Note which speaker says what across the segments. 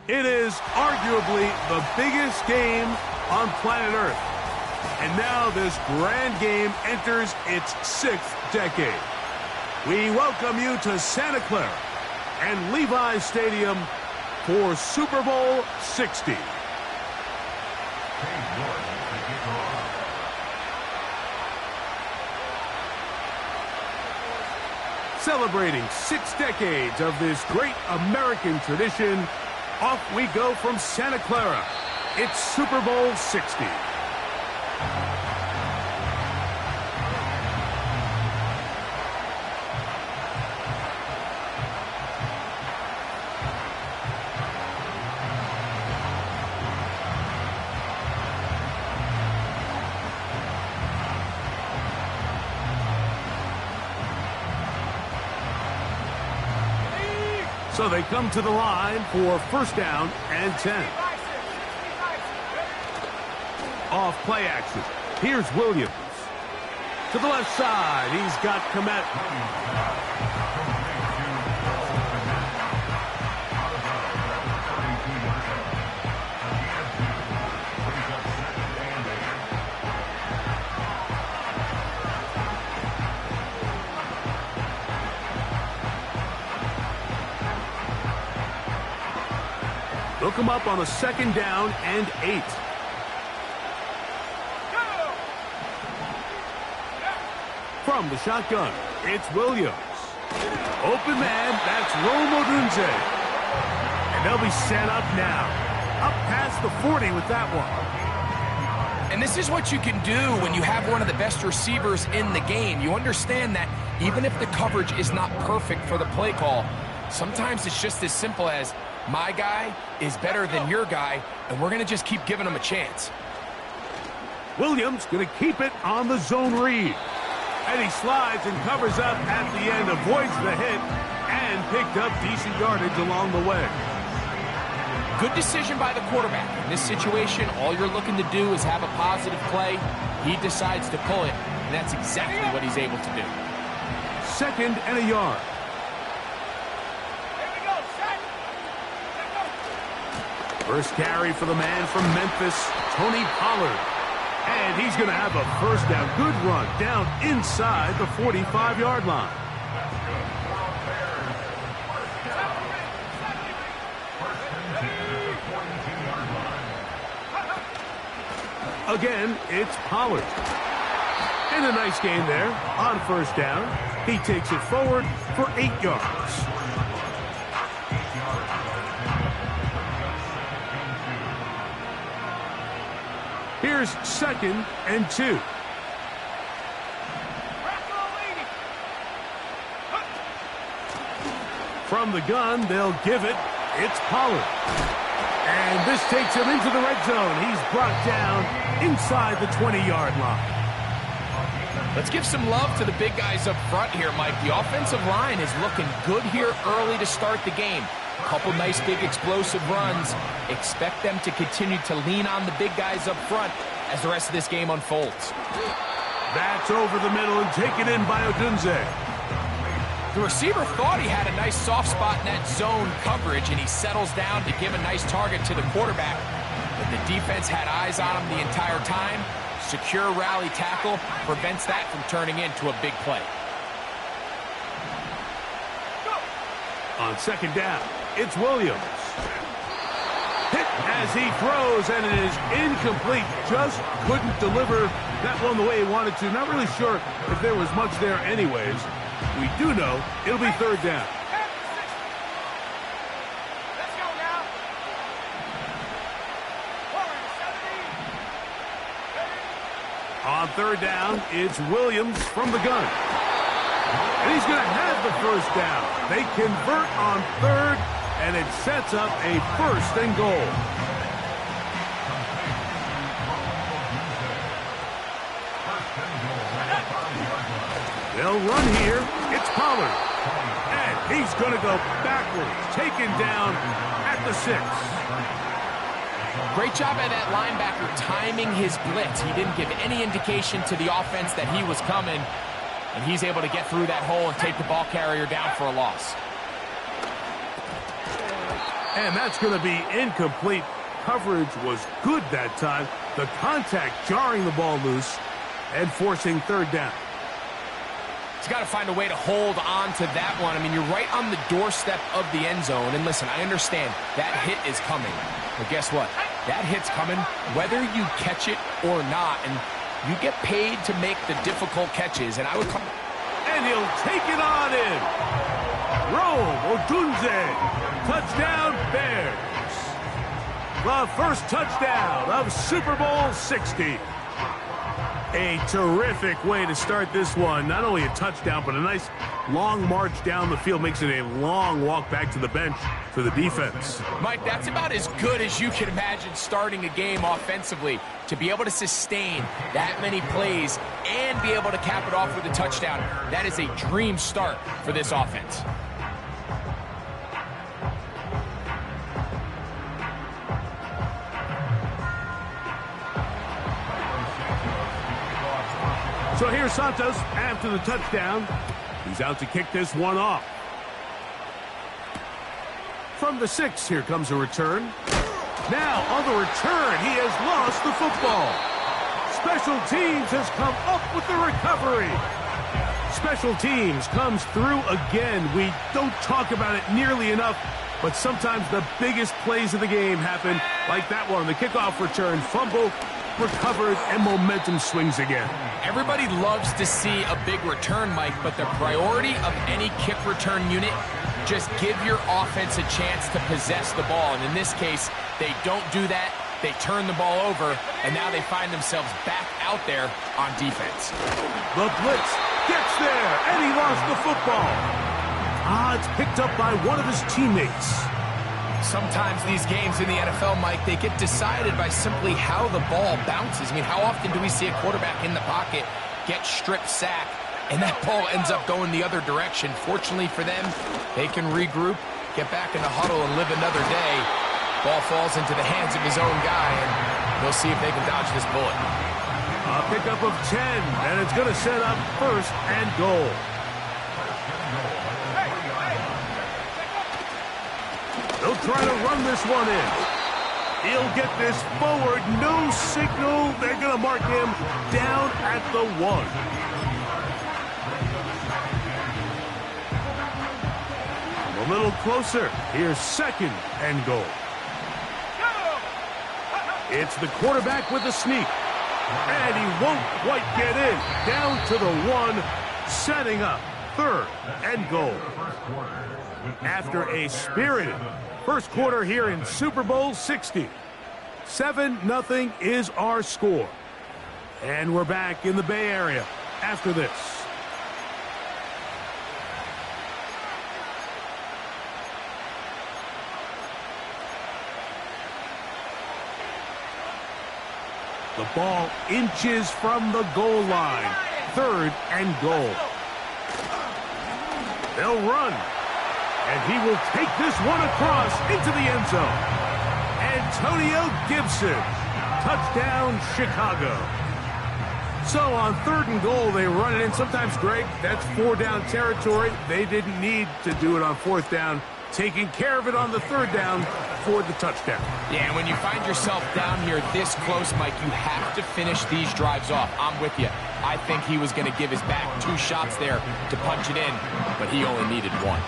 Speaker 1: It is arguably the biggest game on planet Earth. And now this grand game enters its 6th decade. We welcome you to Santa Clara and Levi's Stadium for Super Bowl 60. Celebrating 6 decades of this great American tradition, off we go from Santa Clara. It's Super Bowl 60. So they come to the line for first down and 10. Off play action. Here's Williams. To the left side, he's got Kmet. They'll come up on a 2nd down and 8. From the shotgun, it's Williams. Open man, that's Rome Odunze. And they'll be set up now. Up past the 40 with that one.
Speaker 2: And this is what you can do when you have one of the best receivers in the game. You understand that even if the coverage is not perfect for the play call, sometimes it's just as simple as, my guy is better than your guy, and we're going to just keep giving him a chance.
Speaker 1: Williams going to keep it on the zone read. And he slides and covers up at the end, avoids the hit, and picked up decent yardage along the way.
Speaker 2: Good decision by the quarterback. In this situation, all you're looking to do is have a positive play. He decides to pull it, and that's exactly what he's able to do.
Speaker 1: 2nd and a yard. First carry for the man from Memphis, Tony Pollard. And he's going to have a first down. Good run down inside the 45-yard line. Again, it's Pollard. And a nice gain there on first down. He takes it forward for 8 yards. Here's 2nd and 2. From the gun, they'll give it. It's Pollard. And this takes him into the red zone. He's brought down inside the 20-yard line.
Speaker 2: Let's give some love to the big guys up front here, Mike. The offensive line is looking good here early to start the game. A couple nice big explosive runs. Expect them to continue to lean on the big guys up front as the rest of this game unfolds.
Speaker 1: That's over the middle and taken in by Odunze.
Speaker 2: The receiver thought he had a nice soft spot in that zone coverage, and he settles down to give a nice target to the quarterback. But the defense had eyes on him the entire time. Secure rally tackle prevents that from turning into a big play.
Speaker 1: On 2nd down, it's Williams. Hit as he throws, and it is incomplete. Just couldn't deliver that one the way he wanted to. Not really sure if there was much there anyways. We do know it'll be 3rd down.
Speaker 3: Let's go now.
Speaker 1: On 3rd down, it's Williams from the gun. And he's going to have the first down. They convert on 3rd, and it sets up a 1st and goal. They'll run here. It's Pollard. And he's going to go backwards, taken down at the 6.
Speaker 2: Great job by that linebacker timing his blitz. He didn't give any indication to the offense that he was coming, and he's able to get through that hole and take the ball carrier down for a loss.
Speaker 1: And that's going to be incomplete. Coverage was good that time. The contact jarring the ball loose and forcing third down.
Speaker 2: He's got to find a way to hold on to that one. I mean, you're right on the doorstep of the end zone. And listen, I understand that hit is coming. But guess what? That hit's coming whether you catch it or not. And you get paid to make the difficult catches. And I would come.
Speaker 1: And he'll take it on in. Rome Odunze. Touchdown, Bears. The first touchdown of Super Bowl 60. A terrific way to start this one. Not only a touchdown, but a nice long march down the field. Makes it a long walk back to the bench for the defense.
Speaker 2: Mike, that's about as good as you can imagine starting a game offensively. To be able to sustain that many plays and be able to cap it off with a touchdown, that is a dream start for this offense.
Speaker 1: So here's Santos after the touchdown. He's out to kick this one off. From the 6, here comes a return. Now on the return, he has lost the football. Special teams has come up with the recovery. Special teams comes through again. We don't talk about it nearly enough, but sometimes the biggest plays of the game happen like that one. The kickoff return, fumble, recovered, and momentum swings again.
Speaker 2: Everybody loves to see a big return, Mike, but the priority of any kick return unit, just give your offense a chance to possess the ball. And in this case, they don't do that. They turn the ball over, and now they find themselves back out there on defense.
Speaker 1: The blitz gets there, and he lost the football. It's picked up by one of his teammates.
Speaker 2: Sometimes these games in the NFL, Mike, they get decided by simply how the ball bounces. I mean, how often do we see a quarterback in the pocket get strip sacked, and that ball ends up going the other direction? Fortunately for them, they can regroup, get back in the huddle, and live another day. Ball falls into the hands of his own guy, and they'll see if they can dodge this bullet.
Speaker 1: A pickup of 10, and it's going to set up first and goal. They'll try to run this one in. He'll get this forward. No signal. They're going to mark him down at the 1. A little closer. Here's second and goal. It's the quarterback with the sneak. And he won't quite get in. Down to the 1, setting up third and goal. After a spirited first quarter here in Super Bowl 60. 7-0 is our score. And we're back in the Bay Area after this. The ball inches from the goal line. Third and goal. They'll run. And he will take this one across into the end zone. Antonio Gibson. Touchdown, Chicago. So on third and goal, they run it in. Sometimes, Greg, that's 4-down territory. They didn't need to do it on fourth down. Taking care of it on the third down for the touchdown.
Speaker 2: Yeah, and when you find yourself down here this close, Mike, you have to finish these drives off. I'm with you. I think he was going to give his back 2 shots there to punch it in, but he only needed 1.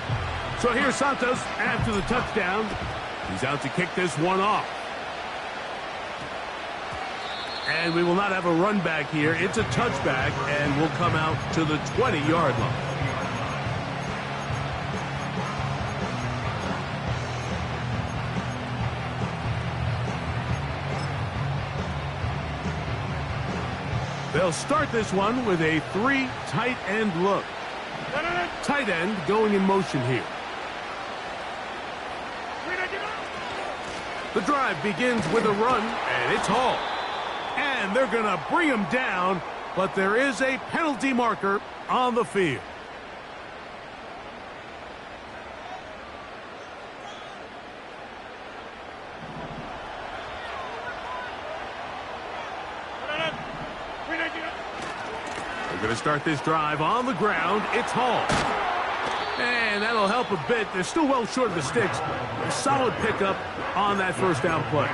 Speaker 1: So here's Santos after the touchdown. He's out to kick this one off. And we will not have a run back here. It's a touchback, and we'll come out to the 20-yard line. They'll start this one with a 3 tight end look. Tight end going in motion here. The drive begins with a run, and it's Hall. And they're going to bring him down, but there is a penalty marker on the field. They're going to start this drive on the ground. It's Hall. And that'll help a bit. They're still well short of the sticks. A solid pickup on that first down play.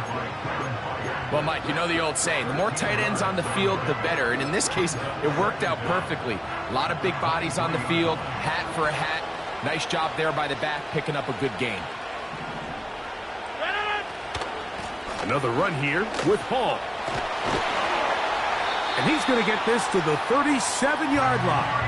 Speaker 2: Well, Mike, you know the old saying, the more tight ends on the field, the better. And in this case, it worked out perfectly. A lot of big bodies on the field, hat for a hat. Nice job there by the back, picking up a good gain.
Speaker 1: Another run here with Hall. And he's going to get this to the 37-yard line.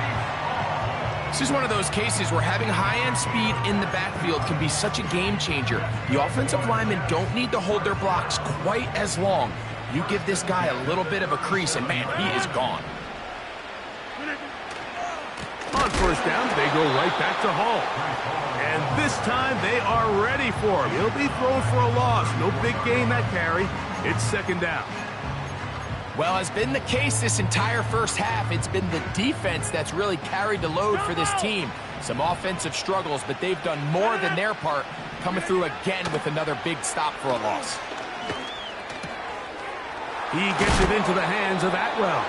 Speaker 2: This is one of those cases where having high-end speed in the backfield can be such a game changer. The offensive linemen don't need to hold their blocks quite as long. You give this guy a little bit of a crease, and man, he is gone.
Speaker 1: On first down, they go right back to Hall. And this time, they are ready for him. He'll be thrown for a loss. No big gain that carry. It's second down.
Speaker 2: Well, as been the case this entire first half, it's been the defense that's really carried the load for this team. Some offensive struggles, but they've done more than their part, coming through again with another big stop for a loss.
Speaker 1: He gets it into the hands of Atwell.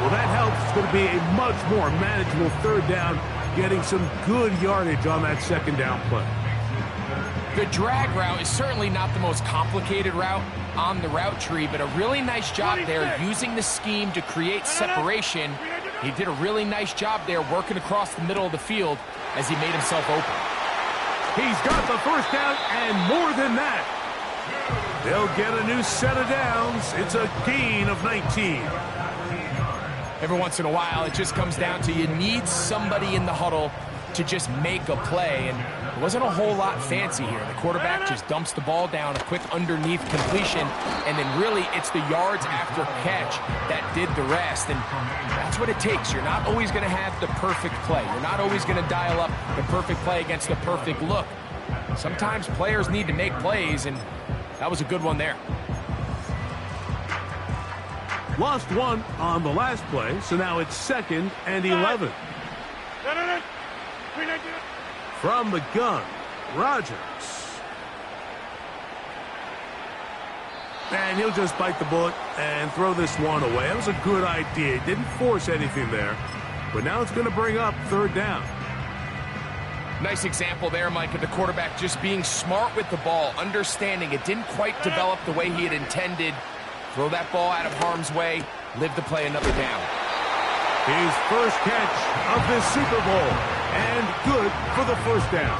Speaker 1: Well, that helps. It's going to be a much more manageable third down, getting some good yardage on that second down play.
Speaker 2: The drag route is certainly not the most complicated route on the route tree, but a really nice job there using the scheme to create separation. He did a really nice job there working across the middle of the field as he made himself open.
Speaker 1: He's got the first down and more than that. They'll get a new set of downs. It's a gain of 19.
Speaker 2: Every once in a while, it just comes down to you need somebody in the huddle to just make a play, and it wasn't a whole lot fancy here. The quarterback just dumps the ball down, a quick underneath completion, and then really it's the yards after catch that did the rest, and that's what it takes. You're not always going to have the perfect play. You're not always going to dial up the perfect play against the perfect look. Sometimes players need to make plays, and that was a good one there.
Speaker 1: Lost one on the last play, so now it's 2nd and 11. From the gun, Rodgers. And he'll just bite the bullet and throw this one away. That was a good idea. He didn't force anything there. But now it's going to bring up third down.
Speaker 2: Nice example there, Mike, of the quarterback just being smart with the ball, understanding it didn't quite develop the way he had intended. Throw that ball out of harm's way, live to play another down.
Speaker 1: His first catch of this Super Bowl, and good for the first down.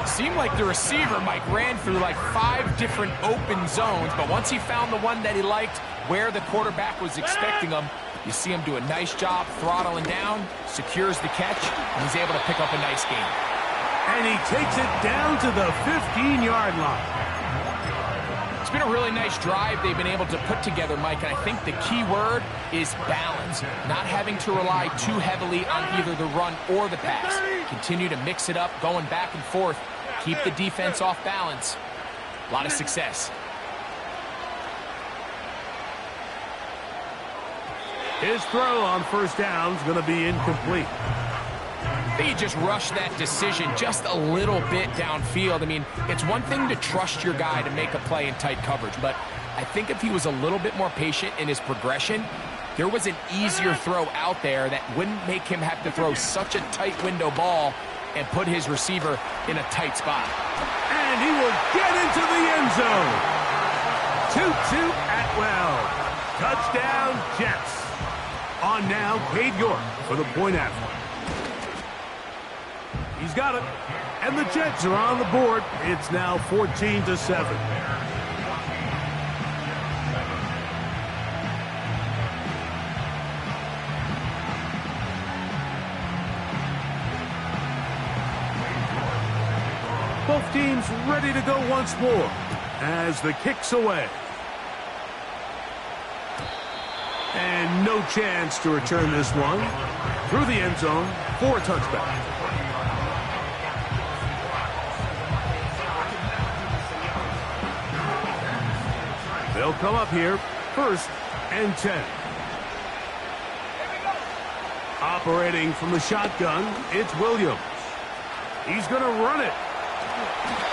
Speaker 2: Seemed like the receiver, Mike, ran through like 5 different open zones, but once he found the one that he liked, where the quarterback was expecting him, you see him do a nice job throttling down, secures the catch, and he's able to pick up a nice gain.
Speaker 1: And he takes it down to the 15-yard line.
Speaker 2: It's been a really nice drive they've been able to put together, Mike, and I think the key word is balance. Not having to rely too heavily on either the run or the pass. Continue to mix it up, going back and forth. Keep the defense off balance. A lot of success.
Speaker 1: His throw on first down is going to be incomplete.
Speaker 2: He just rushed that decision just a little bit downfield. I mean, it's one thing to trust your guy to make a play in tight coverage, but I think if he was a little bit more patient in his progression, there was an easier throw out there that wouldn't make him have to throw such a tight window ball and put his receiver in a tight spot.
Speaker 1: And he will get into the end zone. 2-2 Atwell. Touchdown, Jets. On now, Cade York for the point after. He's got it. And the Jets are on the board. It's now 14-7. Both teams ready to go once more as the kick's away. And no chance to return this one through the end zone for a touchback. They'll come up here, 1st and 10. Operating from the shotgun, it's Williams. He's going to run it.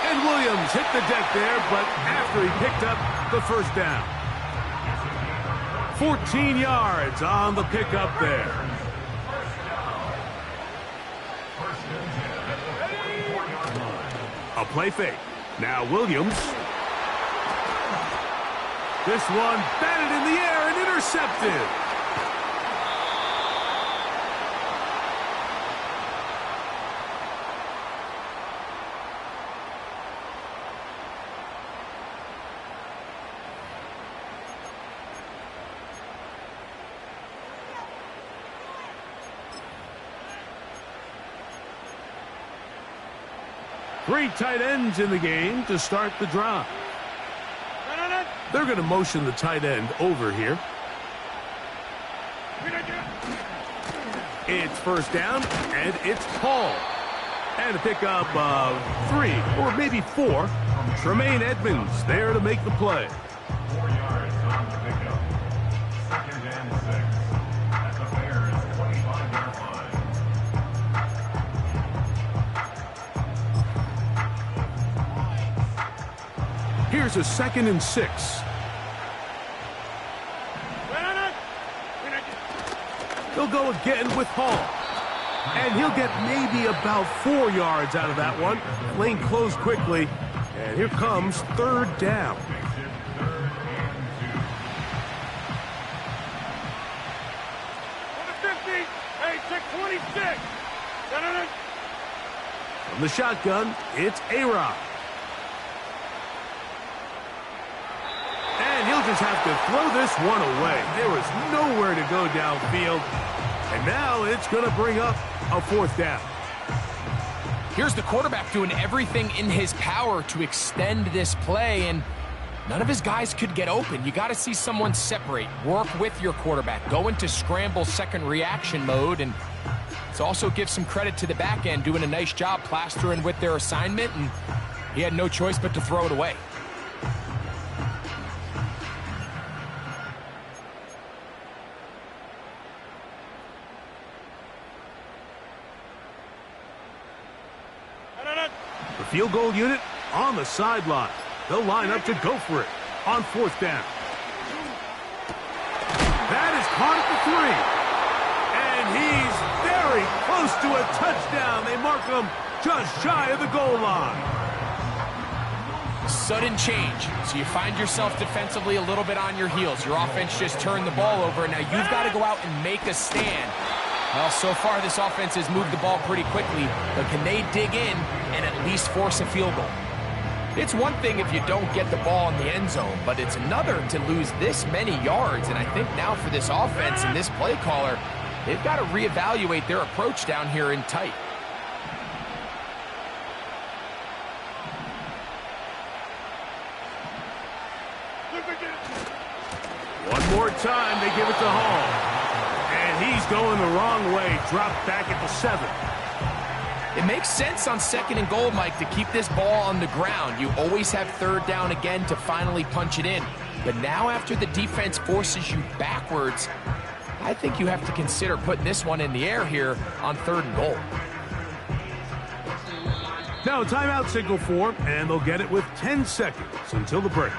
Speaker 1: And Williams hit the deck there, but after he picked up the first down. 14 yards on the pickup there. A play fake. Now Williams. This one batted in the air and intercepted. Three tight ends in the game to start the drive. They're going to motion the tight end over here. It's first down, and it's Paul. And a pickup of 3 or maybe 4. Tremaine Edmonds there to make the play.
Speaker 3: 4 yards on the pickup. 2nd and 6 at the Bears' 25-yard line.
Speaker 1: Here's a 2nd and 6. He'll go again with Hall. And he'll get maybe about 4 yards out of that one. Lane closed quickly. And here comes 3rd down. From the shotgun, it's A-Rod. And he'll just have to throw this one away. There was nowhere to go downfield. And now it's going to bring up a 4th down.
Speaker 2: Here's the quarterback doing everything in his power to extend this play, and none of his guys could get open. You got to see someone separate, work with your quarterback, go into scramble second reaction mode, and it's also give some credit to the back end doing a nice job plastering with their assignment, and he had no choice but to throw it away.
Speaker 1: The field goal unit on the sideline. They'll line up to go for it on 4th down. That is caught at the 3. And he's very close to a touchdown. They mark him just shy of the goal line.
Speaker 2: Sudden change. So you find yourself defensively a little bit on your heels. Your offense just turned the ball over. Now you've got to go out and make a stand. Well, so far this offense has moved the ball pretty quickly, but can they dig in and at least force a field goal? It's one thing if you don't get the ball in the end zone, but it's another to lose this many yards. And I think now for this offense and this play caller, they've got to reevaluate their approach down here in tight.
Speaker 1: One more time, they give it to Hall. And he's going the wrong way, dropped back at the 7.
Speaker 2: It makes sense on 2nd and goal, Mike, to keep this ball on the ground. You always have 3rd down again to finally punch it in. But now after the defense forces you backwards, I think you have to consider putting this one in the air here on 3rd and goal.
Speaker 1: Now timeout signal for, and they'll get it with 10 seconds until the break.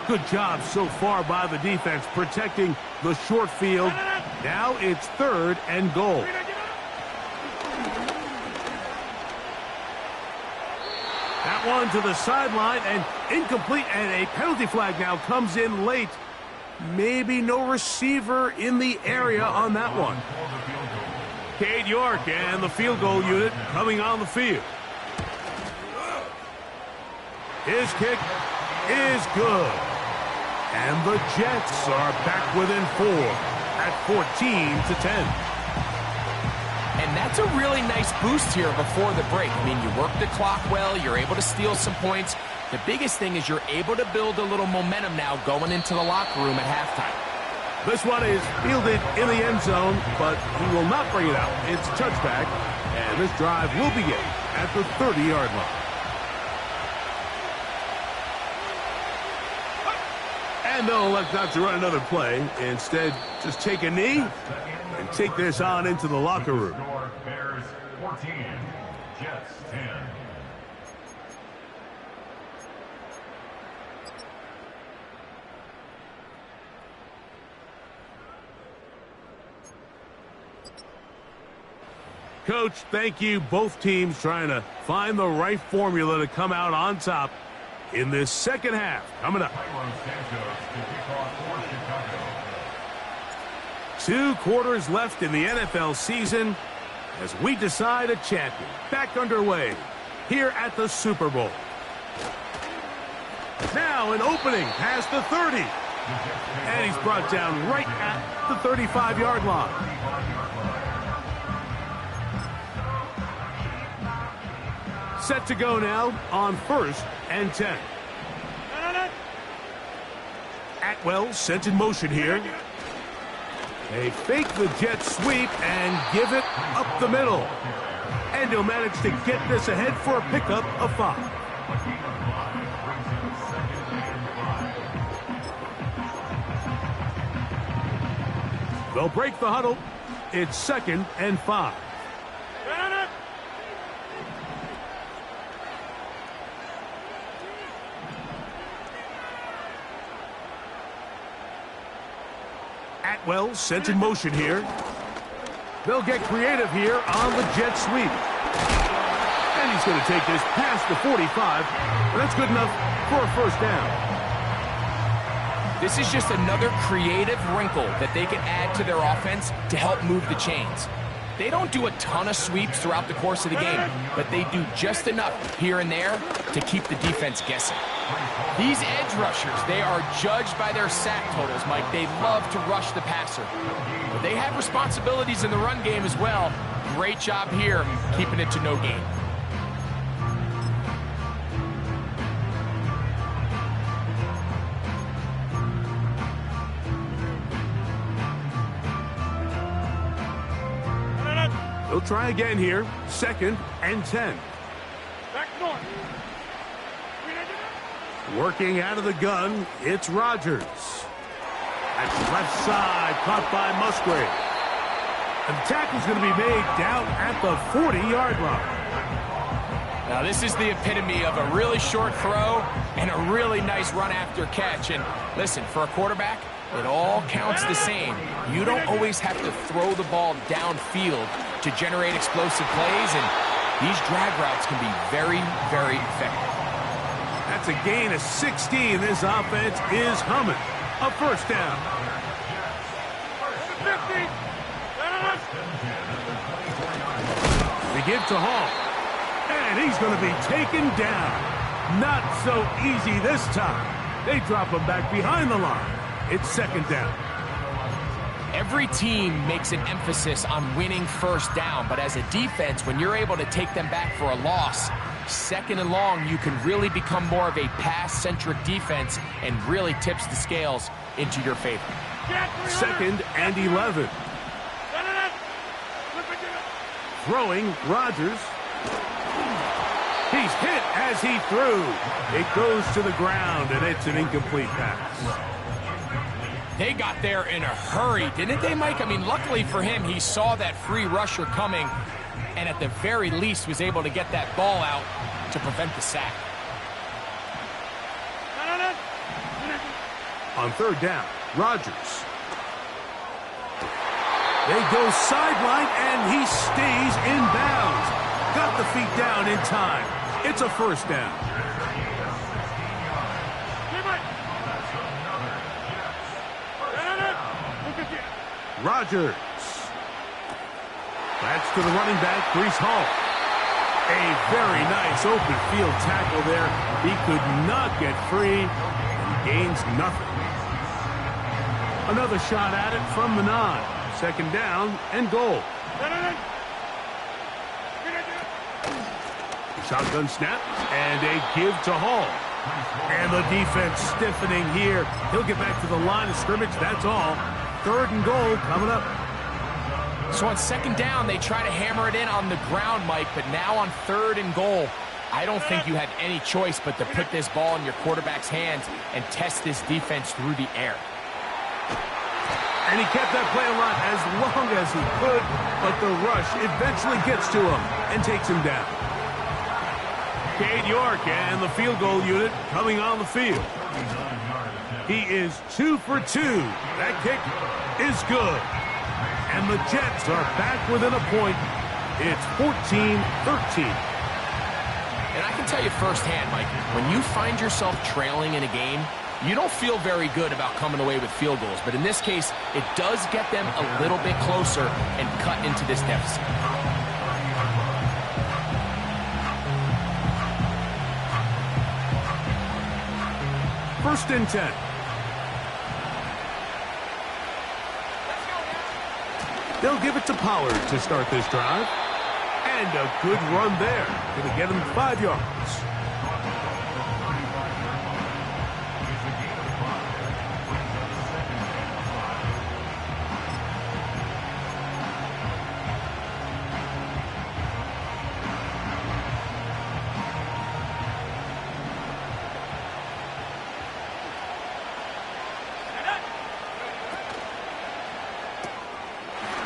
Speaker 1: Good job so far by the defense protecting the short field. Now it's 3rd and goal. That one to the sideline and incomplete, and a penalty flag now comes in late. Maybe no receiver in the area on that one. Cade York and the field goal unit coming on the field. His kick is good. And the Jets are back within 4 at 14-10.
Speaker 2: And that's a really nice boost here before the break. I mean, you work the clock well, you're able to steal some points. The biggest thing is you're able to build a little momentum now going into the locker room at halftime.
Speaker 1: This one is fielded in the end zone, but he will not bring it out. It's touchback, and this drive will begin at the 30-yard line. And they'll elect not to run another play. Instead, just take a knee and take this on into the locker room.
Speaker 3: Bears 14, Jets 10.
Speaker 1: Coach, thank you. Both teams trying to find the right formula to come out on top in this second half. Coming up. 2 quarters left in the NFL season as we decide a champion. Back underway here at the Super Bowl. Now an opening past the 30. And he's brought down right at the 35-yard line. Set to go now on 1st and 10. Atwell sent in motion here. They fake the jet sweep and give it up the middle. And he'll manage to get this ahead for a pickup of 5. They'll break the huddle. It's 2nd and 5. Atwell sent in motion here. They'll get creative here on the jet sweep. And he's going to take this past the 45. And that's good enough for a 1st down.
Speaker 2: This is just another creative wrinkle that they can add to their offense to help move the chains. They don't do a ton of sweeps throughout the course of the game, but they do just enough here and there to keep the defense guessing. These edge rushers, they are judged by their sack totals, Mike. They love to rush the passer. But they have responsibilities in the run game as well. Great job here, keeping it to no gain.
Speaker 1: They'll try again here. 2nd and 10.
Speaker 4: Back north.
Speaker 1: Working out of the gun, it's Rodgers. At the left side, caught by Musgrave. And the tackle's going to be made down at the 40-yard line.
Speaker 2: Now this is the epitome of a really short throw and a really nice run after catch. And listen, for a quarterback, it all counts the same. You don't always have to throw the ball downfield to generate explosive plays, and these drag routes can be very, very effective.
Speaker 1: That's a gain of 16. This offense is humming. A 1st down.
Speaker 4: 50.
Speaker 1: They give to Hall. And he's going to be taken down. Not so easy this time. They drop him back behind the line. It's 2nd down.
Speaker 2: Every team makes an emphasis on winning 1st down, but as a defense, when you're able to take them back for a loss, 2nd and long, you can really become more of a pass-centric defense and really tips the scales into your favor.
Speaker 1: 2nd and 11. Throwing, Rodgers. He's hit as he threw. It goes to the ground, and it's an incomplete pass.
Speaker 2: They got there in a hurry, didn't they, Mike? I mean, luckily for him, he saw that free rusher coming and at the very least was able to get that ball out to prevent the sack.
Speaker 1: On 3rd down, Rodgers. They go sideline, and he stays in bounds. Got the feet down in time. It's a 1st down. Rodgers. That's to the running back, Breece Hall. A very nice open field tackle there. He could not get free and gains nothing. Another shot at it from the 9. 2nd down and goal. Shotgun snap and a give to Hall. And the defense stiffening here. He'll get back to the line of scrimmage, that's all. 3rd and goal coming up.
Speaker 2: So on 2nd down, they try to hammer it in on the ground, Mike, but now on 3rd and goal, I don't think you had any choice but to put this ball in your quarterback's hands and test this defense through the air.
Speaker 1: And he kept that play alive as long as he could, but the rush eventually gets to him and takes him down. Cade York and the field goal unit coming on the field. He is 2 for 2. That kick is good. And the Jets are back within a point It's 14-13.
Speaker 2: And I can tell you firsthand, Mike, when you find yourself trailing in a game, you don't feel very good about coming away with field goals. But in this case, it does get them a little bit closer and cut into this deficit.
Speaker 1: First and 10. They'll give it to Pollard to start this drive. And a good run there. Going to get him 5 yards.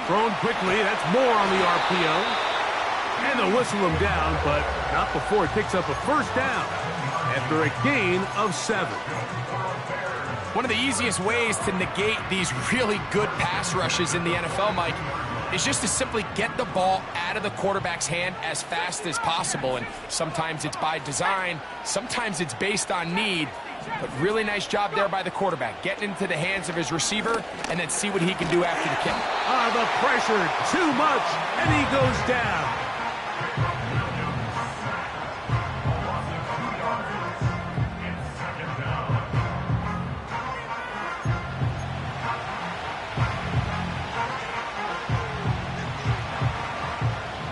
Speaker 1: Thrown quickly. That's more on the RPO. And they'll whistle him down, but not before it picks up a first down after a gain of 7.
Speaker 2: One of the easiest ways to negate these really good pass rushes in the NFL, Mike, is just to simply get the ball out of the quarterback's hand as fast as possible. And sometimes it's by design, sometimes it's based on need. But really nice job there by the quarterback, getting into the hands of his receiver and then see what he can do after the kick.
Speaker 1: The pressure, too much, and he goes down.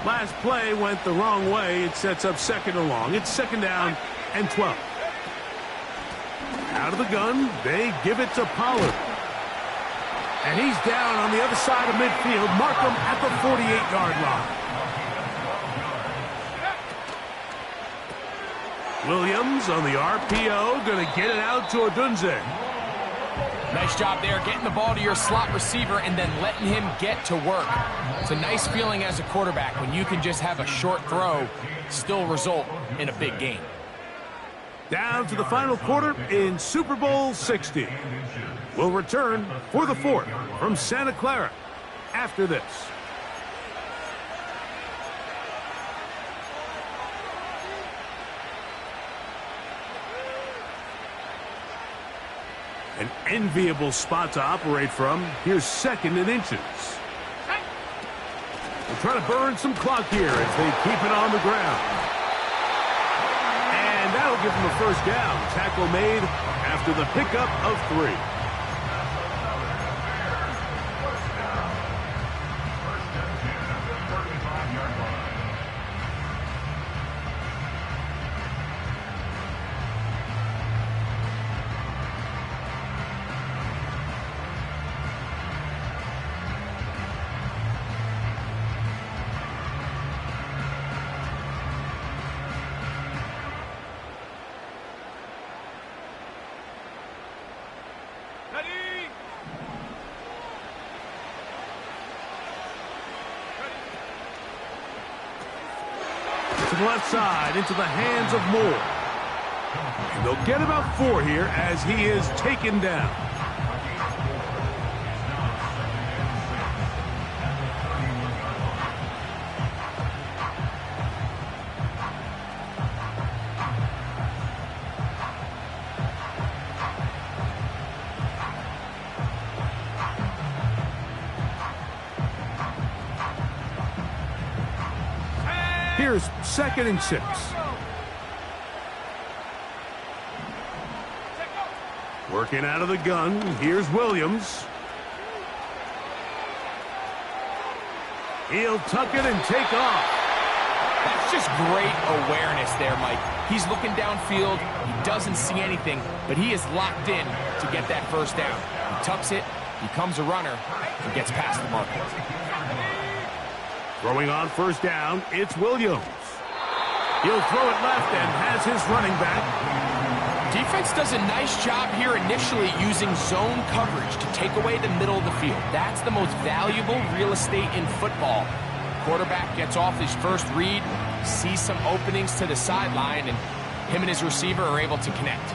Speaker 1: Last play went the wrong way. It sets up second and long. It's second down and 12. Out of the gun, they give it to Pollard. And he's down on the other side of midfield. Mark him at the 48-yard line. Williams on the RPO, going to get it out to Odunze.
Speaker 2: Nice job there, getting the ball to your slot receiver and then letting him get to work. It's a nice feeling as a quarterback when you can just have a short throw, still result in a big game.
Speaker 1: Down to the final quarter in Super Bowl 60. We'll return for the fourth from Santa Clara after this. An enviable spot to operate from. Here's second and inches. They're trying to burn some clock here as they keep it on the ground. And that'll give them a first down. Tackle made after the pickup of 3. To the left side, into the hands of Moore. And they'll get about 4 here as he is taken down. Here's second and 6. Working out of the gun. Here's Williams. He'll tuck it and take off.
Speaker 2: That's just great awareness there, Mike. He's looking downfield. He doesn't see anything, but he is locked in to get that first down. He tucks it, becomes a runner, and gets past the marker.
Speaker 1: Throwing on first down, it's Williams. He'll throw it left and has his running back.
Speaker 2: Defense does a nice job here initially using zone coverage to take away the middle of the field. That's the most valuable real estate in football. Quarterback gets off his first read, sees some openings to the sideline, and him and his receiver are able to connect.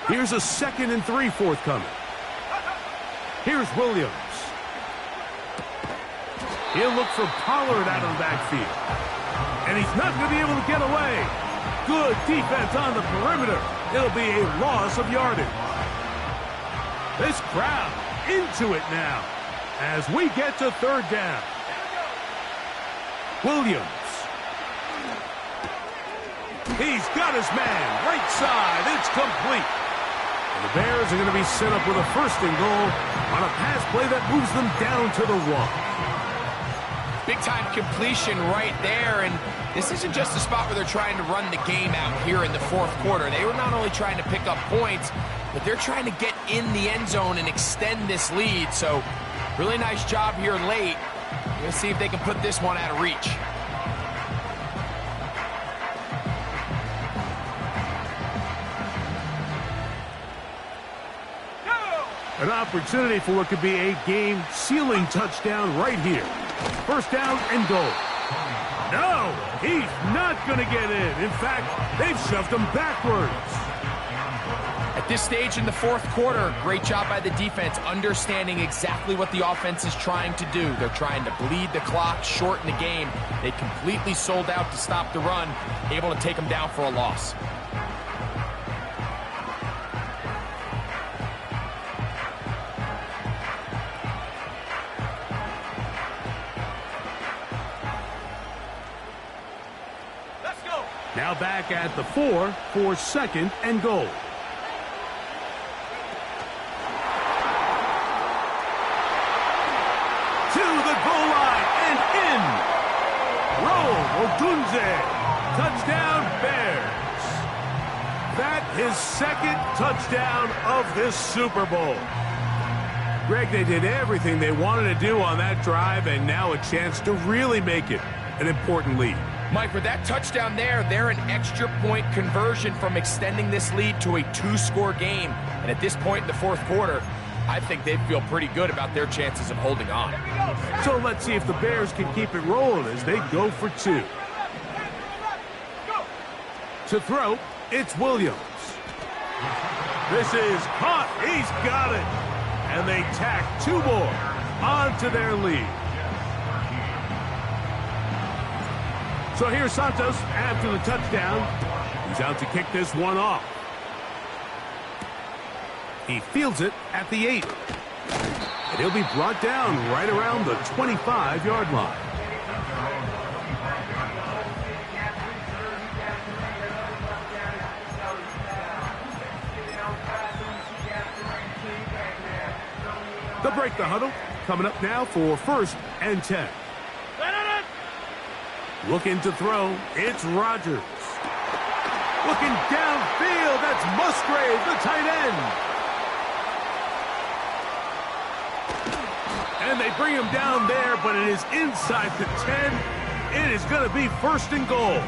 Speaker 1: Here's a 2nd and 3 forthcoming. Here's Williams. He'll look for Pollard out of the backfield. And he's not going to be able to get away. Good defense on the perimeter. It'll be a loss of yardage. This crowd into it now as we get to 3rd down. Williams. He's got his man. Right side. It's complete. And the Bears are going to be set up with a 1st and goal on a pass play that moves them down to the 1.
Speaker 2: Big-time completion right there, and this isn't just a spot where they're trying to run the game out here in the 4th quarter. They were not only trying to pick up points, but they're trying to get in the end zone and extend this lead. So, really nice job here late. We'll see if they can put this one out of reach.
Speaker 1: An opportunity for what could be a game-sealing touchdown right here. 1st down and goal. No, he's not going to get in. In fact, they've shoved him backwards.
Speaker 2: At this stage in the 4th quarter, great job by the defense, understanding exactly what the offense is trying to do. They're trying to bleed the clock, shorten the game. They completely sold out to stop the run, able to take them down for a loss.
Speaker 1: Now back at the 4 for 2nd and goal. To the goal line and in. Rome Odunze. Touchdown Bears. That is 2nd touchdown of this Super Bowl. Greg, they did everything they wanted to do on that drive, and now a chance to really make it an important lead.
Speaker 2: Mike, with that touchdown there, they're an extra point conversion from extending this lead to a 2-score game. And at this point in the 4th quarter, I think they feel pretty good about their chances of holding on.
Speaker 1: So let's see if the Bears can keep it rolling as they go for 2. To throw, it's Williams. This is caught. He's got it. And they tack 2 more onto their lead. So here's Santos after the touchdown. He's out to kick this one off. He fields it at the 8. And he'll be brought down right around the 25-yard line. They'll break the huddle. Coming up now for 1st and 10. Looking to throw, it's Rodgers. Looking downfield, that's Musgrave, the tight end. And they bring him down there, but it is inside the 10. It is going to be 1st and goal.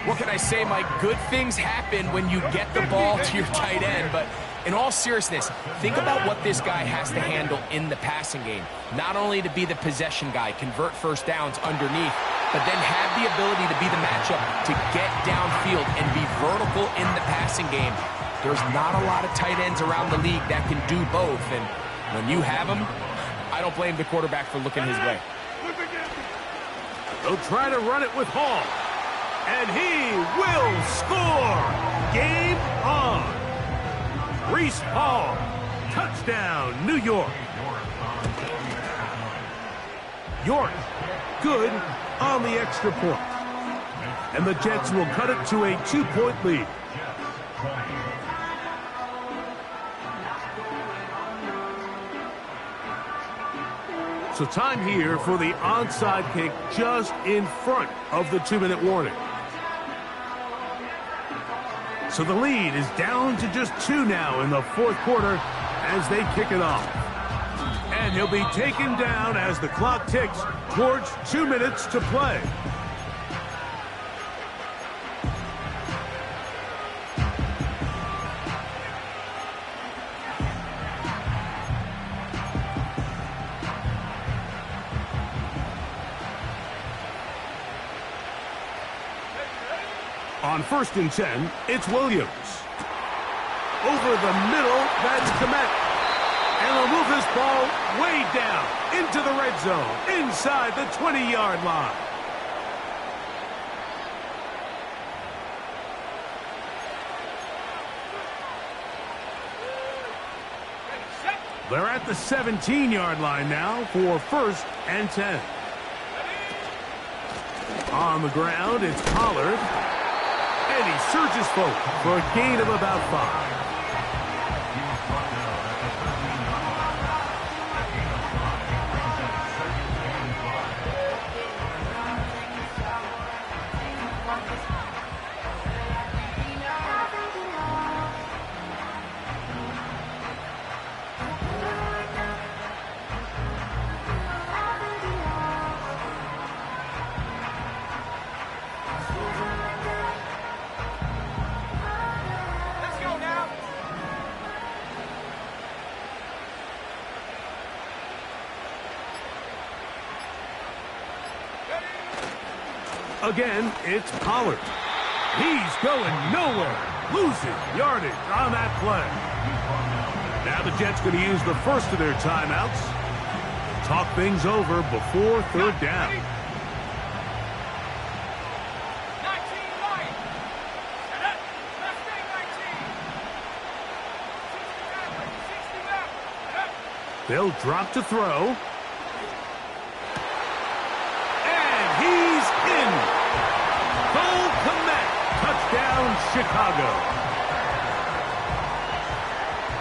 Speaker 2: What can I say, Mike? Good things happen when you get the ball to your tight end, but in all seriousness, think about what this guy has to handle in the passing game. Not only to be the possession guy, convert 1st downs underneath, but then have the ability to be the matchup to get downfield and be vertical in the passing game. There's not a lot of tight ends around the league that can do both, and when you have them, I don't blame the quarterback for looking his way.
Speaker 1: They'll try to run it with Hall, and he will score. Game on. Breece Hall, touchdown, New York. York, good on the extra point. And the Jets will cut it to a 2-point lead. So time here for the onside kick just in front of the 2-minute warning. So the lead is down to just 2 now in the 4th quarter as they kick it off. And he'll be taken down as the clock ticks towards 2 minutes to play. On 1st and 10, it's Williams. over the middle. That's Kmet. And they'll move this ball way down into the red zone, inside the 20-yard line. They're at the 17-yard line now for 1st and 10. On the ground, it's Pollard. And he surges forward for a gain of about 5. Again, it's Pollard. He's going nowhere. Losing yardage on that play. Now the Jets going to use the first of their timeouts. Talk things over before 3rd down.
Speaker 4: 19 right. Set up. Left wing 19. 60 left.
Speaker 1: They'll drop to throw. And he's in. Cole Kmet, touchdown Chicago.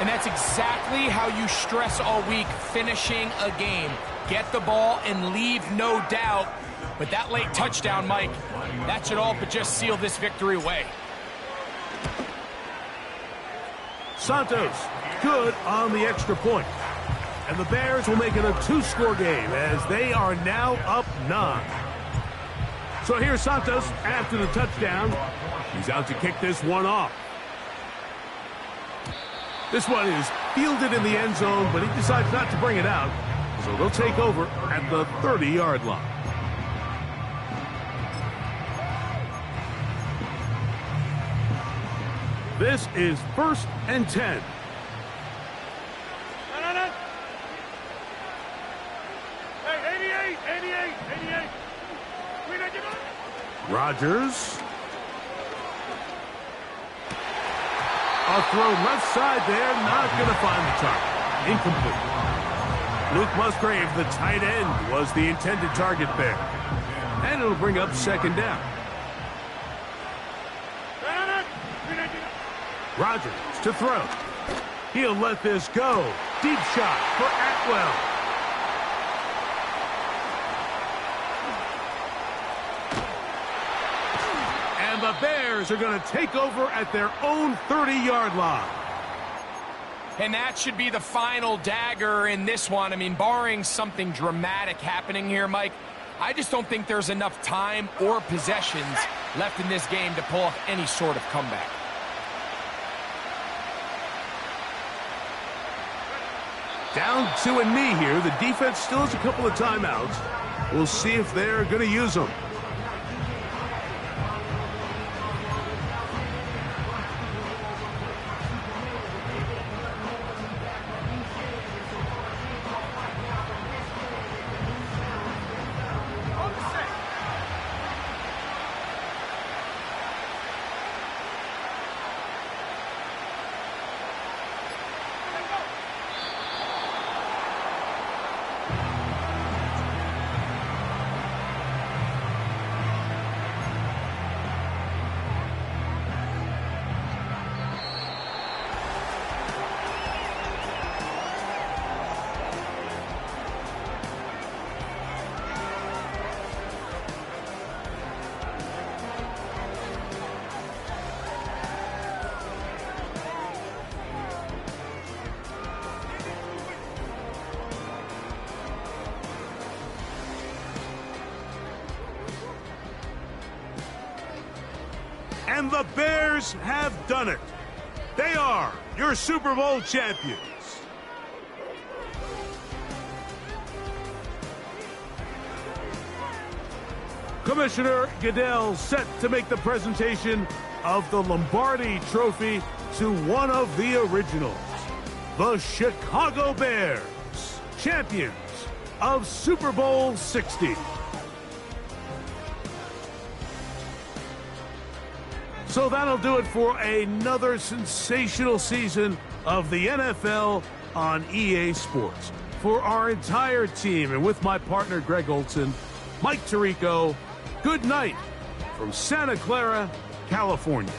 Speaker 2: And that's exactly how you stress all week, finishing a game. Get the ball and leave no doubt. But that late touchdown, Mike, that should all but just seal this victory away.
Speaker 1: Santos, good on the extra point. And the Bears will make it a 2-score game as they are now up 9. So here's Santos after the touchdown. He's out to kick this one off. This one is fielded in the end zone, but he decides not to bring it out. So they'll take over at the 30-yard line. This is 1st and 10.
Speaker 4: Hey, 88.
Speaker 1: Rodgers. A throw left side there, not going to find the target. Incomplete. Luke Musgrave, the tight end, was the intended target there. And it'll bring up 2nd down. Rodgers to throw. He'll let this go. Deep shot for Atwell. And the Bears are going to take over at their own 30-yard line.
Speaker 2: And that should be the final dagger in this one. I mean, barring something dramatic happening here, Mike, I just don't think there's enough time or possessions left in this game to pull off any sort of comeback.
Speaker 1: Down to a knee here. The defense still has a couple of timeouts. We'll see if they're going to use them. And the Bears have done it. They are your Super Bowl champions. Commissioner Goodell set to make the presentation of the Lombardi Trophy to one of the originals, the Chicago Bears, champions of Super Bowl 60. So that'll do it for another sensational season of the NFL on EA Sports. For our entire team and with my partner Greg Olson, Mike Tirico, good night from Santa Clara, California.